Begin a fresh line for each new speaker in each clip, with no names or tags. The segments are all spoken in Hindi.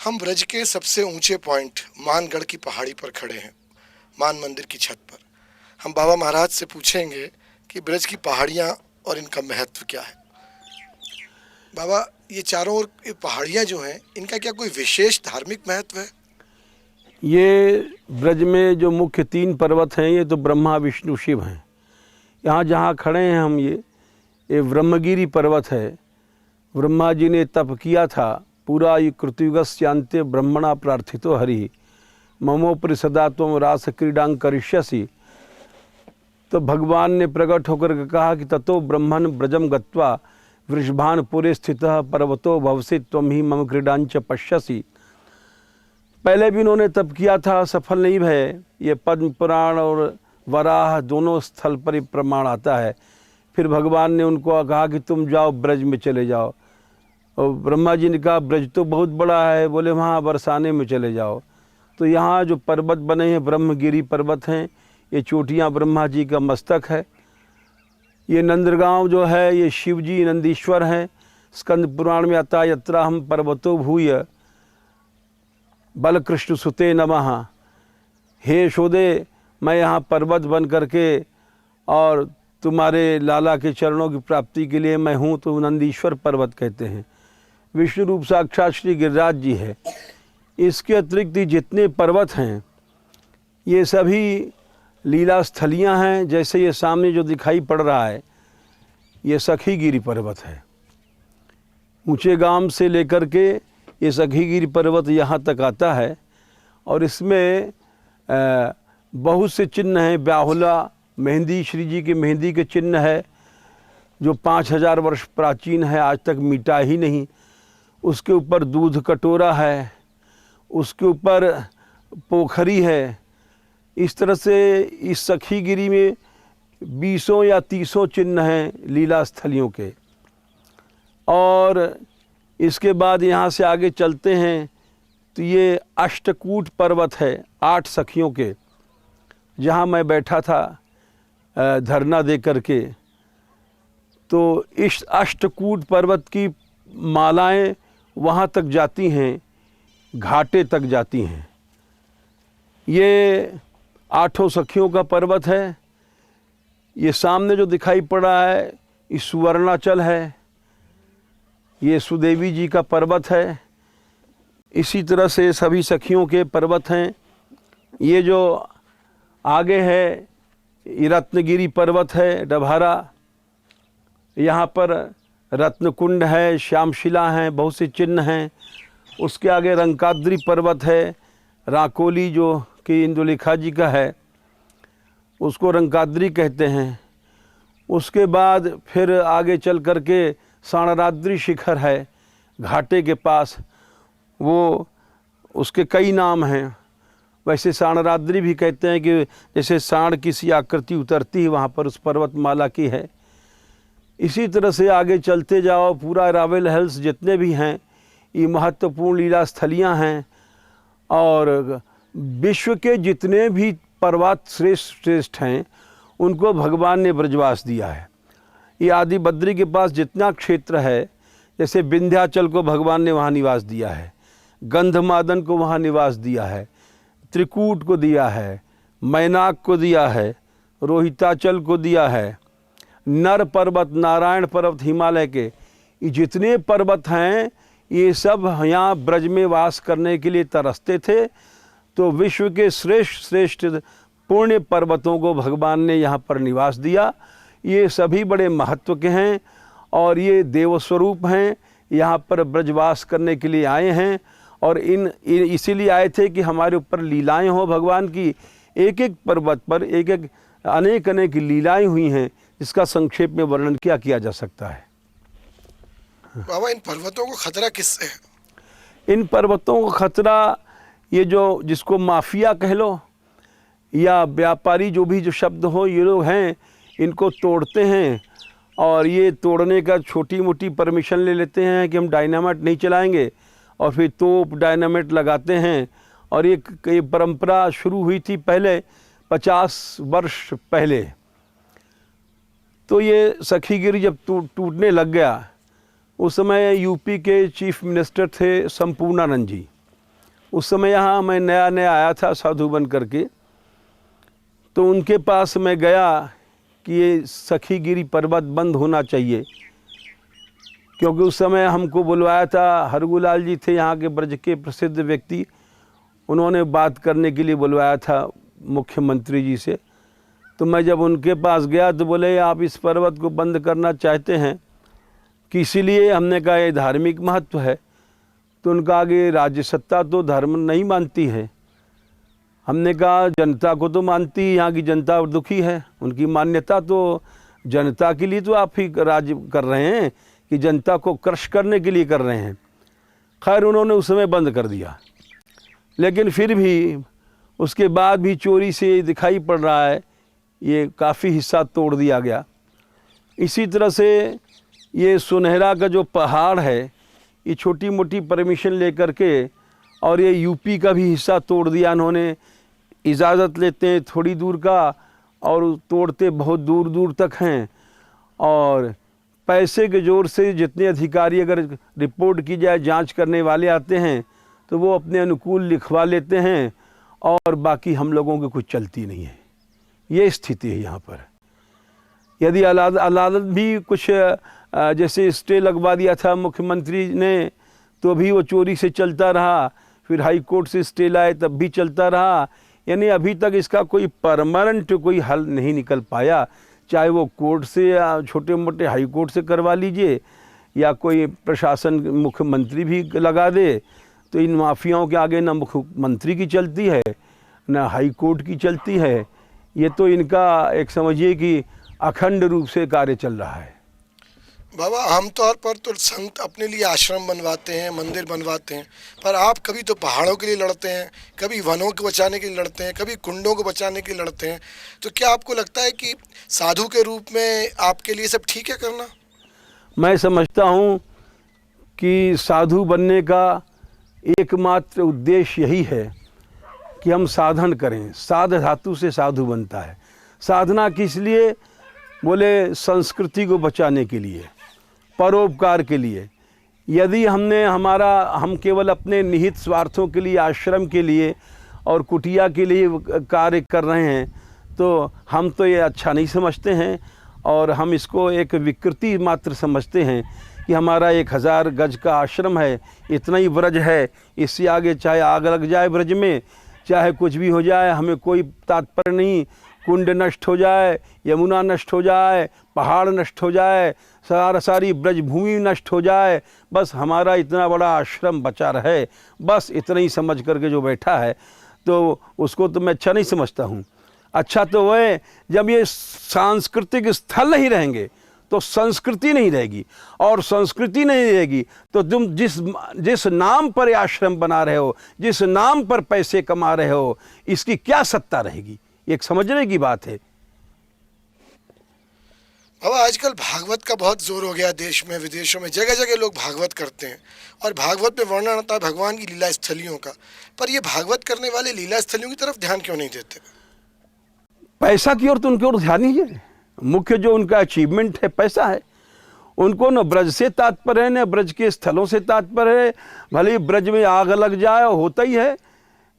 हम ब्रज के सबसे ऊंचे पॉइंट मानगढ़ की पहाड़ी पर खड़े हैं, मान मंदिर की छत पर। हम बाबा महाराज से पूछेंगे कि ब्रज की पहाड़ियाँ और इनका महत्व क्या है। बाबा, ये चारों ओर ये पहाड़ियाँ जो हैं, इनका क्या कोई विशेष धार्मिक महत्व है?
ये ब्रज में जो मुख्य 3 पर्वत हैं, ये तो ब्रह्मा विष्णु शिव हैं। यहाँ जहाँ खड़े हैं हम, ये ब्रह्मगिरी पर्वत है। ब्रह्मा जी ने तप किया था, पूरा ये कृतयुगस्यान्ते ब्रह्मणा प्रार्थितो हरि ममोपरि सदा त्वं रास क्रीडां करिष्यसि। तो भगवान ने प्रकट होकर के कहा कि ततो ब्रह्मन् ब्रजम गत्वा वृषभान पुरे स्थितः पर्वतो भवसि त्वं ही मम क्रीडांच पश्यसि। पहले भी उन्होंने तप किया था, सफल नहीं भये। ये पद्म पुराण और वराह दोनों स्थल पर ही प्रमाण आता है। फिर भगवान ने उनको कहा कि तुम जाओ, ब्रज में चले जाओ। और ब्रह्मा जी ने कहा ब्रज तो बहुत बड़ा है, बोले वहाँ बरसाने में चले जाओ। तो यहाँ जो पर्वत बने हैं ब्रह्मगिरी पर्वत हैं, ये चोटियाँ ब्रह्मा जी का मस्तक है। ये नंदगांव जो है, ये शिव जी नंदीश्वर हैं। स्कंद पुराण में आता यत्रा हम पर्वतो भूय बलकृष्ण सुते नमः। हे यशोदे, मैं यहाँ पर्वत बन करके और तुम्हारे लाला के चरणों की प्राप्ति के लिए मैं हूँ, तो नंदीश्वर पर्वत कहते हैं। विष्णु रूप साक्षात श्री गिरिराज जी है। इसके अतिरिक्त जितने पर्वत हैं, ये सभी लीला स्थलियाँ हैं। जैसे ये सामने जो दिखाई पड़ रहा है, ये सखीगिरी पर्वत है। ऊंचे गांव से लेकर के ये सखीगिरी पर्वत यहाँ तक आता है। और इसमें बहुत से चिन्ह हैं। ब्याहुला मेहंदी, श्री जी के मेहंदी के चिन्ह है, जो 5000 वर्ष प्राचीन है, आज तक मिटा ही नहीं। उसके ऊपर दूध कटोरा है, उसके ऊपर पोखरी है। इस तरह से इस सखीगिरी में 20 या 30 चिन्ह हैं लीला स्थलियों के। और इसके बाद यहाँ से आगे चलते हैं तो ये अष्टकूट पर्वत है 8 सखियों के, जहाँ मैं बैठा था धरना दे करके। तो इस अष्टकूट पर्वत की मालाएं वहाँ तक जाती हैं, घाटे तक जाती हैं। ये 8 सखियों का पर्वत है। ये सामने जो दिखाई पड़ रहा है, ये सुवर्णाचल है। ये सुदेवी जी का पर्वत है। इसी तरह से सभी सखियों के पर्वत हैं। ये जो आगे है, ये रत्नगिरी पर्वत है, डभारा। यहाँ पर रत्नकुंड है, श्यामशिला हैं, बहुत से चिन्ह हैं। उसके आगे रंकाद्री पर्वत है, राकोली जो कि इंदुलेखा जी का है, उसको रंकाद्री कहते हैं। उसके बाद फिर आगे चल कर के साणराद्री शिखर है घाटे के पास, वो उसके कई नाम हैं। वैसे साणराद्री भी कहते हैं कि जैसे साण की सी आकृति उतरती है, वहाँ पर उस पर्वतमाला की है। इसी तरह से आगे चलते जाओ, पूरा रावेल हिल्स जितने भी हैं, ये महत्वपूर्ण लीला स्थलियाँ हैं। और विश्व के जितने भी पर्वत श्रेष्ठ हैं, उनको भगवान ने ब्रजवास दिया है। ये आदि बद्री के पास जितना क्षेत्र है, जैसे विंध्याचल को भगवान ने वहाँ निवास दिया है, गंधमादन को वहाँ निवास दिया है, त्रिकूट को दिया है, मैनाक को दिया है, रोहिताचल को दिया है, नर पर्वत, नारायण पर्वत, हिमालय के ये जितने पर्वत हैं, ये सब यहाँ ब्रज में वास करने के लिए तरसते थे। तो विश्व के श्रेष्ठ पुण्य पर्वतों को भगवान ने यहाँ पर निवास दिया। ये सभी बड़े महत्व के हैं और ये देवस्वरूप हैं, यहाँ पर ब्रजवास करने के लिए आए हैं। और इसीलिए आए थे कि हमारे ऊपर लीलाएं हो भगवान की। एक एक पर्वत पर एक अनेक लीलाएं हुई हैं, जिसका संक्षेप में वर्णन क्या किया जा सकता है।
बाबा, इन पर्वतों को खतरा किससे है?
इन पर्वतों को खतरा, ये जो जिसको माफिया कह लो या व्यापारी, जो भी जो शब्द हो, ये लोग हैं, इनको तोड़ते हैं। और ये तोड़ने का छोटी मोटी परमिशन ले लेते हैं कि हम डायनामाइट नहीं चलाएंगे, और फिर तोप डायनामाइट लगाते हैं। और ये परंपरा शुरू हुई थी पहले 50 वर्ष पहले। तो ये सखीगिरी जब टूटने लग गया, उस समय यूपी के चीफ मिनिस्टर थे संपूर्णानंद जी। उस समय यहाँ मैं नया नया आया था साधु बन करके, तो उनके पास मैं गया कि ये सखीगिरी पर्वत बंद होना चाहिए, क्योंकि उस समय हमको बुलवाया था, हरगुलाल जी थे यहाँ के ब्रज के प्रसिद्ध व्यक्ति, उन्होंने बात करने के लिए बुलवाया था मुख्यमंत्री जी से। तो मैं जब उनके पास गया तो बोले आप इस पर्वत को बंद करना चाहते हैं कि इसीलिए, हमने कहा ये धार्मिक महत्व है। तो उनका आगे राज्य सत्ता तो धर्म नहीं मानती है। हमने कहा जनता को तो मानती है, यहाँ की जनता दुखी है, उनकी मान्यता तो जनता के लिए तो आप ही राज्य कर रहे हैं कि जनता को क्रश करने के लिए कर रहे हैं। खैर उन्होंने उस समय बंद कर दिया, लेकिन फिर भी उसके बाद भी चोरी से दिखाई पड़ रहा है, ये काफ़ी हिस्सा तोड़ दिया गया। इसी तरह से ये सुनहरा का जो पहाड़ है, ये छोटी मोटी परमिशन लेकर के, और ये यूपी का भी हिस्सा तोड़ दिया इन्होंने। इजाज़त लेते हैं थोड़ी दूर का और तोड़ते बहुत दूर दूर तक हैं, और पैसे के जोर से जितने अधिकारी अगर रिपोर्ट की जाए, जांच करने वाले आते हैं तो वो अपने अनुकूल लिखवा लेते हैं, और बाकी हम लोगों की कुछ चलती नहीं है। ये स्थिति है यहाँ पर। यदि अदालत भी कुछ जैसे स्टे लगवा दिया था मुख्यमंत्री ने, तो भी वो चोरी से चलता रहा, फिर हाई कोर्ट से स्टे लाए तब भी चलता रहा। यानी अभी तक इसका कोई परमानेंट कोई हल नहीं निकल पाया। चाहे वो कोर्ट से या छोटे मोटे हाई कोर्ट से करवा लीजिए, या कोई प्रशासन मुख्यमंत्री भी लगा दे, तो इन माफियाओं के आगे ना मुख्यमंत्री की चलती है ना हाई कोर्ट की चलती है। ये तो इनका एक समझिए कि अखंड रूप से कार्य चल रहा है।
बाबा आमतौर पर तो संत अपने लिए आश्रम बनवाते हैं, मंदिर बनवाते हैं, पर आप कभी तो पहाड़ों के लिए लड़ते हैं, कभी वनों को बचाने के लिए लड़ते हैं, कभी कुंडों को बचाने के लिए लड़ते हैं। तो क्या आपको लगता है कि साधु के रूप में आपके लिए सब ठीक है करना?
मैं समझता हूँ कि साधु बनने का एकमात्र उद्देश्य यही है कि हम साधन करें। साध धातु से साधु बनता है। साधना किस लिए? बोले संस्कृति को बचाने के लिए, परोपकार के लिए। यदि हम केवल अपने निहित स्वार्थों के लिए, आश्रम के लिए और कुटिया के लिए कार्य कर रहे हैं, तो हम तो ये अच्छा नहीं समझते हैं, और हम इसको एक विकृति मात्र समझते हैं कि हमारा 1000 गज का आश्रम है, इतना ही ब्रज है, इससे आगे चाहे आग लग जाए ब्रज में, चाहे कुछ भी हो जाए, हमें कोई तात्पर्य नहीं। कुंड नष्ट हो जाए, यमुना नष्ट हो जाए, पहाड़ नष्ट हो जाए, सारी ब्रजभूमि नष्ट हो जाए, बस हमारा इतना बड़ा आश्रम बचा रहे, बस इतना ही समझ करके जो बैठा है, तो उसको तो मैं अच्छा नहीं समझता हूँ। अच्छा तो वह है जब ये सांस्कृतिक स्थल नहीं रहेंगे तो संस्कृति नहीं रहेगी, और संस्कृति नहीं रहेगी तो तुम जिस नाम पर आश्रम बना रहे हो, जिस नाम पर पैसे कमा रहे हो, इसकी क्या सत्ता रहेगी? एक समझने की बात है।
अब आजकल भागवत का बहुत जोर हो गया, देश में विदेशों में जगह जगह लोग भागवत करते हैं, और भागवत में वर्णन आता है भगवान की लीला स्थलियों का। पर ये भागवत करने वाले लीला स्थलियों की तरफ ध्यान क्यों नहीं देते?
पैसा की ओर तो उनकी ओर ध्यान ही है। मुख्य जो उनका अचीवमेंट है पैसा है। उनको न ब्रज से तात्पर्य है, न ब्रज के स्थलों से तात्पर्य है। भले ही ब्रज में आग लग जाए, होता ही है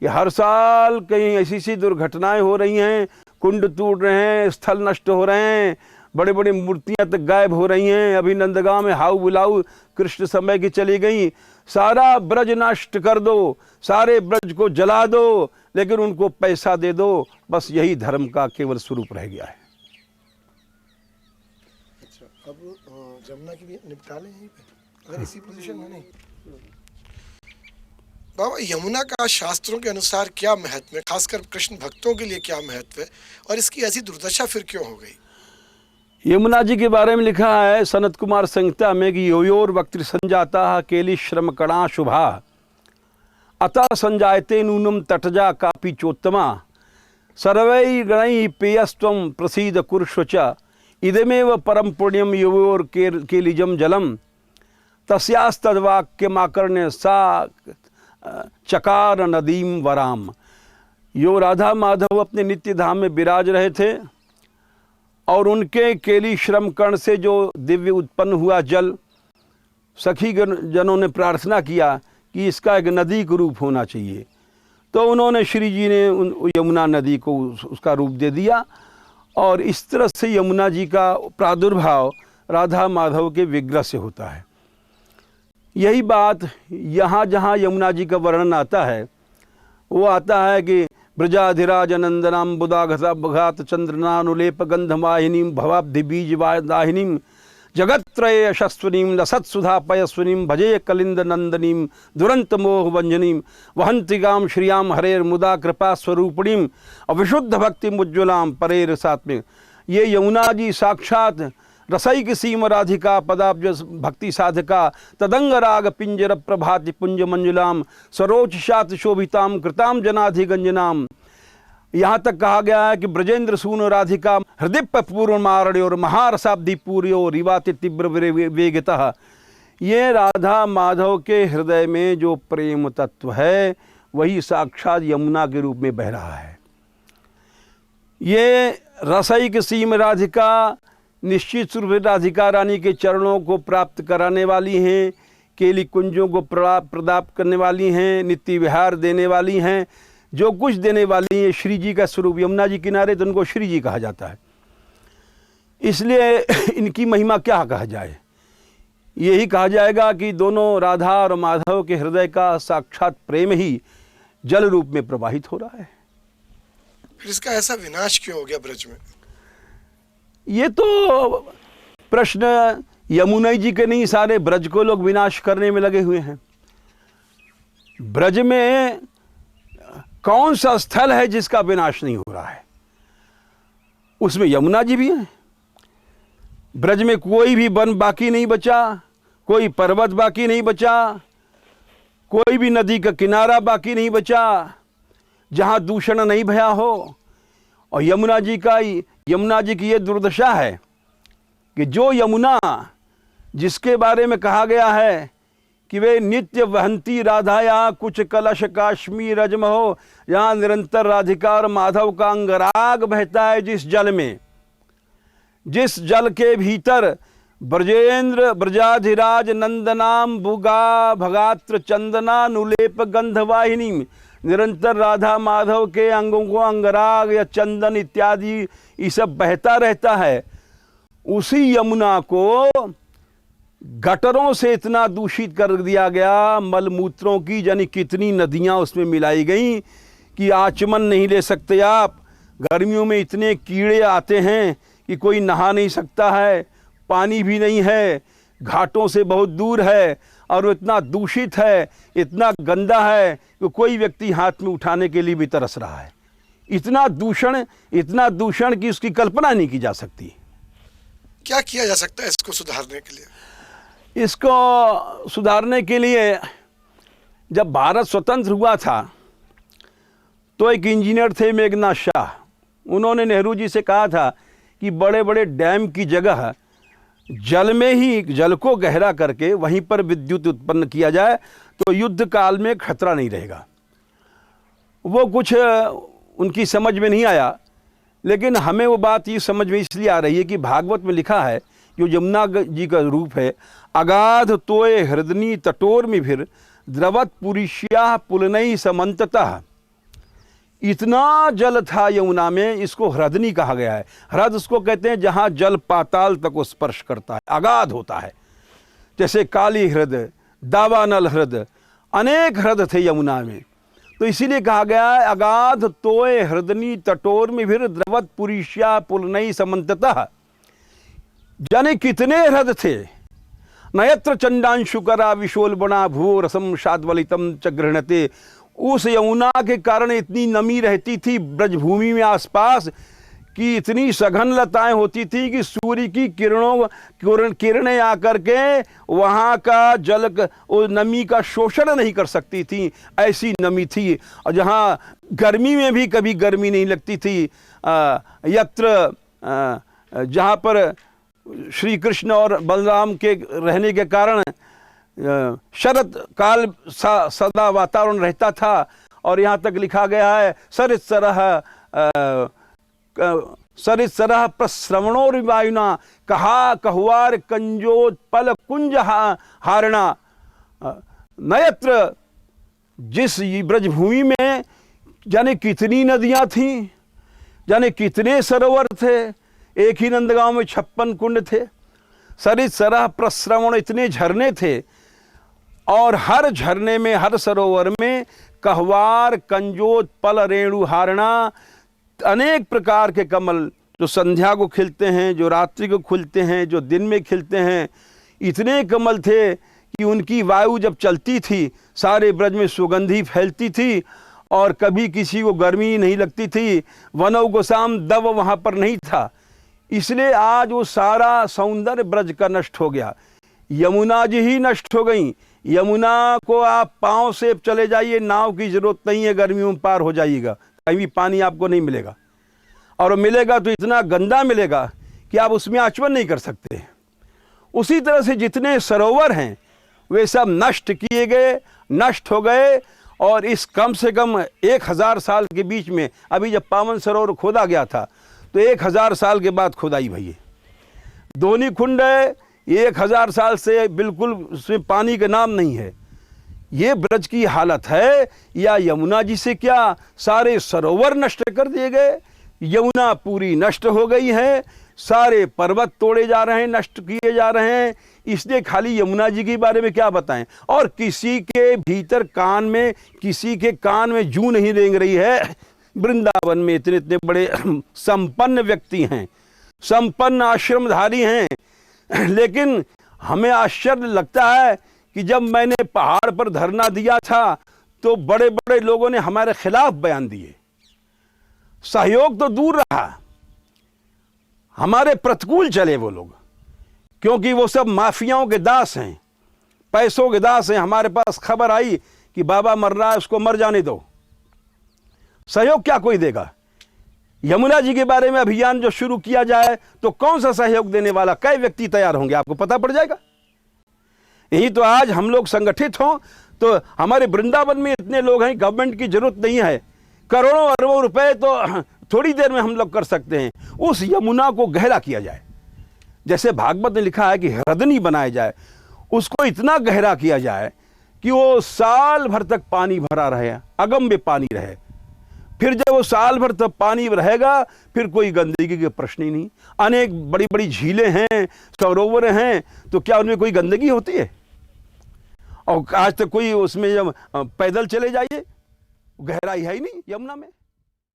कि हर साल कहीं ऐसी सी दुर्घटनाएं हो रही हैं, कुंड टूट रहे हैं, स्थल नष्ट हो रहे हैं, बड़े बड़े मूर्तियां तक गायब हो रही हैं। अभी नंदगांव में हाउ बुलाऊ कृष्ण समय की चली गई। सारा ब्रज नष्ट कर दो, सारे ब्रज को जला दो, लेकिन उनको पैसा दे दो, बस यही धर्म का केवल स्वरूप रह गया है।
अच्छा, अब जमुना की भी निपटा लें यहीं पे, अगर इसी पोजीशन में नहीं। बाबा यमुना का शास्त्रों के अनुसार क्या महत्व है, खासकर कृष्ण भक्तों के लिए क्या महत्व है, और इसकी ऐसी दुर्दशा फिर क्यों हो गई?
यमुना जी के बारे में लिखा है सनत कुमार संहिता में कि योयोर वक्त्र संजाता केली श्रम कणा शुभा अतः संजायते नूनम तटजा कापी चोत्तमा सर्वै गणै पेयस्त्वं प्रसीद कुरुष्व च इदमेव परम पुण्यम योयोर केलिजम जलम तस्यास्तद्वाक्यमाकर्ण्य सा चकार नदीम वराम। यो राधा माधव अपने नित्य धाम में विराज रहे थे, और उनके केली श्रम कर्ण से जो दिव्य उत्पन्न हुआ जल, सखी जनों ने प्रार्थना किया कि इसका एक नदी का रूप होना चाहिए। तो उन्होंने श्री जी ने यमुना नदी को उसका रूप दे दिया और इस तरह से यमुना जी का प्रादुर्भाव राधा माधव के विग्रह से होता है। यही बात यहाँ जहाँ यमुना जी का वर्णन आता है वो आता है कि ब्रजाधिराज नंदनाम बुदाघात चंद्रनानुलेप गंधवाहिनीम भवाब्धि बीज वाहिनीम जगत्त्रय यशस्विनीम लसत्सुधा पयस्विनीम भजे कलिंद नंदनीम दुरंत मोह वंजनीम वहंतिगाम श्रियाम हरेर मुदा कृपा स्वरूपिणीम अविशुद्ध भक्ति मुज्ज्वलाम परेर सात्मिक। ये यमुना जी साक्षात रसैक सीम राधिका पदाब्ज भक्ति साधका तदंग राग पिंजर प्रभाति पुंज मंजुलाम सरोचशात शोभिताम कृताम जनाधिगंजनाम। यहाँ तक कहा गया है कि ब्रजेंद्र सून राधिका हृदय पूर्ण मारण्य और महारसाब्धि पूर्यो रिवाति तीव्र वेगतः। ये राधा माधव के हृदय में जो प्रेम तत्व है वही साक्षात यमुना के रूप में बह रहा है। ये रसैक सीम राधिका निश्चित रूप से राधिका रानी के चरणों को प्राप्त कराने वाली हैं, केली कुंजों को प्रदाप करने वाली हैं, नित्य विहार देने वाली हैं, जो कुछ देने वाली हैं। श्री जी का स्वरूप यमुना जी किनारे तो उनको श्री जी कहा जाता है। इसलिए इनकी महिमा क्या कहा जाए, यही कहा जाएगा कि दोनों राधा और माधव के हृदय का साक्षात प्रेम ही जल रूप में प्रवाहित हो रहा है।
फिर इसका ऐसा विनाश क्यों हो गया ब्रज में?
ये तो प्रश्न यमुना जी के नहीं, सारे ब्रज को लोग विनाश करने में लगे हुए हैं। ब्रज में कौन सा स्थल है जिसका विनाश नहीं हो रहा है? उसमें यमुना जी भी हैं। ब्रज में कोई भी वन बाकी नहीं बचा, कोई पर्वत बाकी नहीं बचा, कोई भी नदी का किनारा बाकी नहीं बचा जहां दूषण नहीं भया हो। और यमुना जी की ये दुर्दशा है कि जो यमुना जिसके बारे में कहा गया है कि वे नित्य वहंती राधाया कुछ कलश काश्मीर रजम हो, यहाँ निरंतर राधिका और माधव का अंगराग बहता है जिस जल में, जिस जल के भीतर ब्रजेंद्र ब्रजाधिराज नंदनाम बुगा भगात्र चंदना नुलेप गंधवाहिनी, निरंतर राधा माधव के अंगों को अंगराग या चंदन इत्यादि ये सब बहता रहता है। उसी यमुना को गटरों से इतना दूषित कर दिया गया, मलमूत्रों की यानी कितनी नदियां उसमें मिलाई गई कि आचमन नहीं ले सकते आप। गर्मियों में इतने कीड़े आते हैं कि कोई नहा नहीं सकता है, पानी भी नहीं है, घाटों से बहुत दूर है और वो इतना दूषित है, इतना गंदा है कि कोई व्यक्ति हाथ में उठाने के लिए भी तरस रहा है। इतना दूषण कि उसकी कल्पना नहीं की जा सकती।
क्या किया जा सकता है इसको सुधारने के लिए?
इसको सुधारने के लिए जब भारत स्वतंत्र हुआ था तो एक इंजीनियर थे मेघनाथ शाह, उन्होंने नेहरू जी से कहा था कि बड़े बड़े डैम की जगह जल में ही जल को गहरा करके वहीं पर विद्युत उत्पन्न किया जाए तो युद्ध काल में खतरा नहीं रहेगा। वो कुछ उनकी समझ में नहीं आया, लेकिन हमें वो बात ये समझ में इसलिए आ रही है कि भागवत में लिखा है, जो यमुना जी का रूप है, अगाध तोय हृदनी तटोर में फिर द्रवत पुरुष्या पुलनई समन्ततः। इतना जल था यमुना में, इसको हृदनी कहा गया है। हृद उसको कहते हैं जहाँ जल पाताल तक स्पर्श करता है, अगाध होता है। जैसे काली हृद, दावानल हृद, अनेक हृद थे यमुना में, तो इसीलिए कहा गया है अगाध तोय हृदनी तटोर में फिर द्रवत पुरुष्या पुलनई समन्ततः। जाने कितने हृद थे। नयत्र चंडांशुकरा विशोल बना भूव रसम शाद्वलितम च गृह्णते। उस यमुना के कारण इतनी नमी रहती थी ब्रजभूमि में आसपास कि इतनी सघन लताएं होती थी कि सूर्य की किरणें आकर के वहाँ का जल नमी का शोषण नहीं कर सकती थी, ऐसी नमी थी। और जहाँ गर्मी में भी कभी गर्मी नहीं लगती थी। यत्र जहाँ पर श्री कृष्ण और बलराम के रहने के कारण शरद काल सदा वातावरण रहता था। और यहाँ तक लिखा गया है सरित सरह प्रश्रवणोर वायुना कहा कहुआर कंजोत्पल कुंज हारणा। नयत्र जिस ब्रजभूमि में जाने कितनी नदियां थीं, जाने कितने सरोवर थे। एक ही नंदगांव में 56 कुंड थे, सरित सरह प्रस्रवण इतने झरने थे, और हर झरने में, हर सरोवर में कहवार, कंजोत, पल, रेणु, हारणा, अनेक प्रकार के कमल जो संध्या को खिलते हैं, जो रात्रि को खिलते हैं, जो दिन में खिलते हैं, इतने कमल थे कि उनकी वायु जब चलती थी सारे ब्रज में सुगंधी फैलती थी और कभी किसी को गर्मी नहीं लगती थी। वनौ गोसाम दव वहाँ पर नहीं था, इसलिए आज वो सारा सौंदर्य ब्रज का नष्ट हो गया। यमुना जी ही नष्ट हो गई। यमुना को आप पांव से चले जाइए, नाव की जरूरत नहीं है, गर्मियों में पार हो जाइएगा, कहीं भी पानी आपको नहीं मिलेगा, और मिलेगा तो इतना गंदा मिलेगा कि आप उसमें आचमन नहीं कर सकते। उसी तरह से जितने सरोवर हैं वे सब नष्ट किए गए, नष्ट हो गए। और इस कम से कम 1000 साल के बीच में, अभी जब पावन सरोवर खोदा गया था तो 1000 साल के बाद खुदाई भई है। दोनी कुंड है, 1000 साल से बिल्कुल उसमें पानी का नाम नहीं है। ये ब्रज की हालत है। या यमुना जी से क्या सारे सरोवर नष्ट कर दिए गए, यमुना पूरी नष्ट हो गई है, सारे पर्वत तोड़े जा रहे हैं, नष्ट किए जा रहे हैं। इसलिए खाली यमुना जी के बारे में क्या बताएं। और किसी के भीतर कान में, किसी के कान में जूं नहीं रेंग रही है। वृंदावन में इतने इतने बड़े संपन्न व्यक्ति हैं, संपन्न आश्रमधारी हैं, लेकिन हमें आश्चर्य लगता है कि जब मैंने पहाड़ पर धरना दिया था तो बड़े बड़े लोगों ने हमारे खिलाफ बयान दिए। सहयोग तो दूर रहा, हमारे प्रतिकूल चले वो लोग, क्योंकि वो सब माफियाओं के दास हैं, पैसों के दास हैं। हमारे पास खबर आई कि बाबा मर रहा है, उसको मर जाने दो। सहयोग क्या कोई देगा। यमुना जी के बारे में अभियान जो शुरू किया जाए तो कौन सा सहयोग देने वाला, कई व्यक्ति तैयार होंगे, आपको पता पड़ जाएगा। यही तो आज हम लोग संगठित हों तो हमारे वृंदावन में इतने लोग हैं, गवर्नमेंट की जरूरत नहीं है। करोड़ों अरबों रुपए तो थोड़ी देर में हम लोग कर सकते हैं। उस यमुना को गहरा किया जाए, जैसे भागवत ने लिखा है कि हृदनी बनाया जाए, उसको इतना गहरा किया जाए कि वो साल भर तक पानी भरा रहे, अगम में पानी रहे। फिर जब वो साल भर तक पानी रहेगा फिर कोई गंदगी के प्रश्न ही नहीं। अनेक बड़ी बड़ी झीलें हैं, सरोवर हैं, तो क्या उनमें कोई गंदगी होती है। और आज तक कोई उसमें जब पैदल चले जाइए, गहराई है ही नहीं यमुना में।